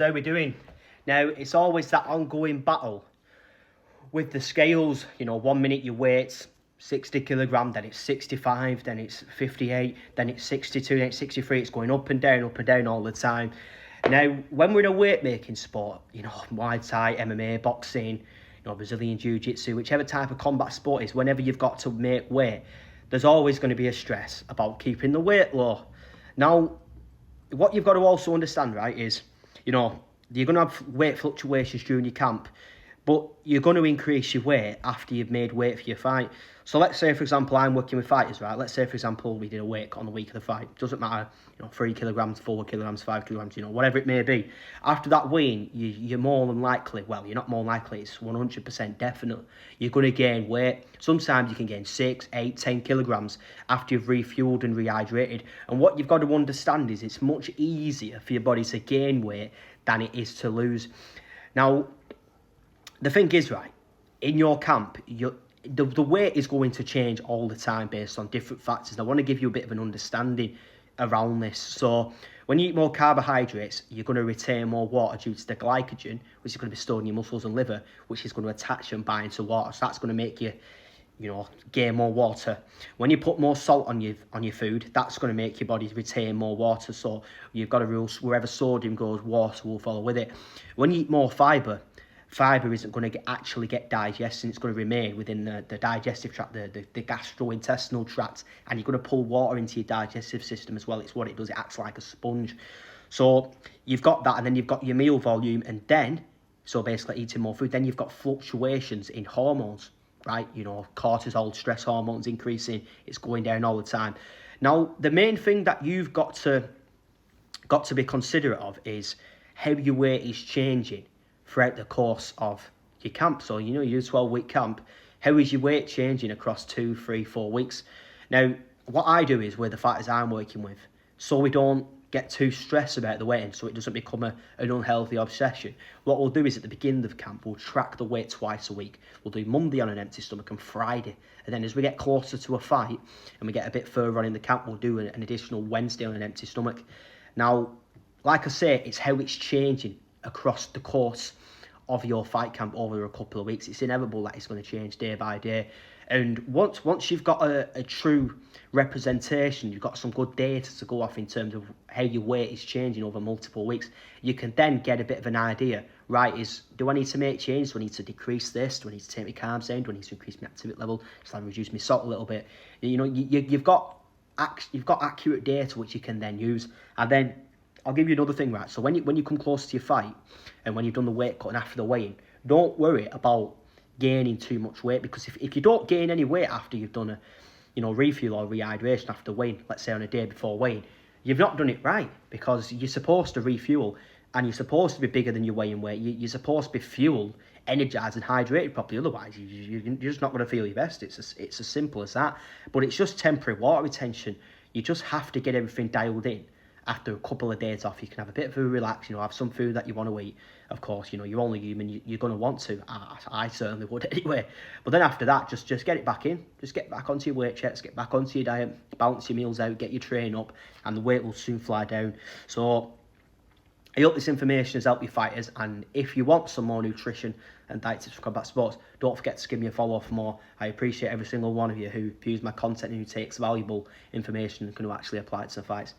How we doing? Now, it's always that ongoing battle with the scales. 1 minute your weight's 60 kilogram, then it's 65, then it's 58, then it's 62, then it's 63. It's going up and down all the time. Now, when we're in a weight making sport, Muay Thai, MMA, boxing, Brazilian Jiu-Jitsu, whichever type of combat sport is, whenever you've got to make weight, there's always going to be a stress about keeping the weight low. Now, what you've got to also understand, right, is, you're going to have weight fluctuations during your camp, but you're going to increase your weight after you've made weight for your fight. So let's say, for example, I'm working with fighters, right? Let's say, for example, we did a weight on the week of the fight. Doesn't matter, 3 kilograms, 4 kilograms, 5 kilograms, whatever it may be. After that weigh-in, you're more than likely, well, you're not more likely, it's 100% definite. You're going to gain weight. Sometimes you can gain 6, 8, 10 kilograms after you've refueled and rehydrated. And what you've got to understand is it's much easier for your body to gain weight than it is to lose. Now, the thing is, right, in your camp, the weight is going to change all the time based on different factors. And I want to give you a bit of an understanding around this. So when you eat more carbohydrates, you're going to retain more water due to the glycogen, which is going to be stored in your muscles and liver, which is going to attach and bind to water. So that's going to make you, gain more water. When you put more salt on your food, that's going to make your body retain more water. So you've got a rule: wherever sodium goes, water will follow with it. When you eat more fibre isn't going to actually get digested. It's going to remain within the digestive tract, the gastrointestinal tract, and you're going to pull water into your digestive system as well. It's what it does. It acts like a sponge. So you've got that, and then you've got your meal volume, and then, so basically eating more food, then you've got fluctuations in hormones, right? Cortisol, stress hormones increasing. It's going down all the time. Now, the main thing that you've got to be considerate of is how your weight is changing throughout the course of your camp. So, your 12-week camp, how is your weight changing across 2, 3, 4 weeks? Now, what I do is, with the fighters I'm working with, so we don't get too stressed about the weighing, so it doesn't become an unhealthy obsession. What we'll do is, at the beginning of camp, we'll track the weight twice a week. We'll do Monday on an empty stomach and Friday. And then as we get closer to a fight and we get a bit further on in the camp, we'll do an additional Wednesday on an empty stomach. Now, like I say, it's how it's changing across the course of your fight camp over a couple of weeks. It's inevitable that it's going to change day by day. And once you've got a true representation, you've got some good data to go off in terms of how your weight is changing over multiple weeks, you can then get a bit of an idea, right, do I need to make changes? Do I need to decrease this? Do I need to take my carbs down? Do I need to increase my activity level? Just like reduce my salt a little bit? You've got accurate data which you can then use. And then I'll give you another thing, right? So when you come close to your fight and when you've done the weight cut and after the weigh-in, don't worry about gaining too much weight, because if you don't gain any weight after you've done a refuel or rehydration after weigh-in, let's say on a day before weigh-in, you've not done it right, because you're supposed to refuel and you're supposed to be bigger than your weigh-in weight. You're supposed to be fueled, energized and hydrated properly. Otherwise, you're just not going to feel your best. It's as simple as that. But it's just temporary water retention. You just have to get everything dialed in. After a couple of days off, you can have a bit of a relax, have some food that you want to eat. Of course, you're only human, you're going to want to. I certainly would anyway. But then after that, just get it back in. Just get back onto your weight checks, get back onto your diet, balance your meals out, get your train up, and the weight will soon fly down. So I hope this information has helped you fighters, and if you want some more nutrition and diet tips for combat sports, don't forget to give me a follow for more. I appreciate every single one of you who views my content and who takes valuable information and can actually apply it to the fights.